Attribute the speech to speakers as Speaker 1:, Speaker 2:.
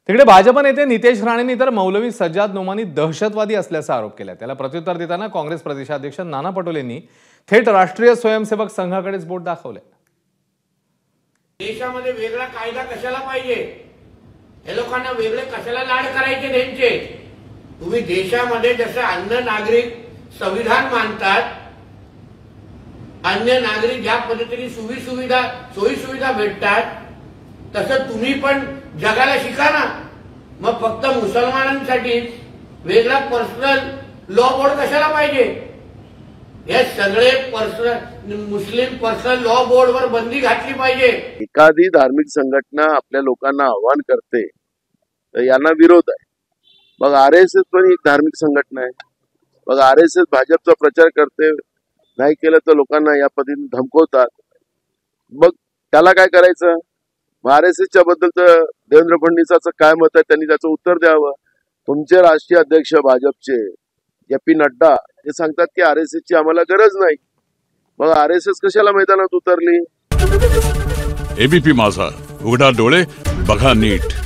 Speaker 1: तिकडे भाजप नेते नितेश राणेंनी तर मौलवी सज्जाद नोमानी दहशतवादी असल्याचा आरोप केला। त्याला प्रत्युत्तर देताना काँग्रेस प्रदेशाध्यक्ष नाना पटोलेंनी थेट राष्ट्रीय स्वयंसेवक संघाकडेच बोट दाखवले।
Speaker 2: देशामध्ये वेगळा कायदा कशाला पाहिजे? हे लोकांना वेगळे कशाला लाड करायचे त्यांचे? तुम्ही देशामध्ये जसे अन्य नागरिक संविधान मानतात, अन्य नागरिक ज्या पद्धतीने सोयी सुविधा भेटतात, तसं तुम्ही पण जगाला शिका ना। मग फक्त मुसलमानांसाठी वेगळा पर्सनल लॉ बोर्ड कशाला पाहिजे? हे सगळे मुस्लिम पर्सनल लॉ बोर्ड वर बंदी घातली पाहिजे।
Speaker 3: एखादी धार्मिक संघटना आपल्या लोकांना आव्हान करते तर यांना विरोध आहे। मग आरएसएस पण एक धार्मिक संघटना आहे। मग आरएसएस भाजपचा प्रचार करते, नाही केलं तर लोकांना या पद्धतीने धमकवतात। मग त्याला काय करायचं? आरएसएसच्या बद्दल तर देवेंद्र फडणवीसांचं काय मत आहे त्यांनी त्याचं उत्तर द्यावं। तुमचे राष्ट्रीय अध्यक्ष भाजपचे जे.पी. नड्डा हे सांगतात की आरएसएसची आम्हाला गरज नाही। मग आरएसएस कशाला मैदानात उतरली?
Speaker 4: एबीपी माझा, उघडा डोळे बघा नीट।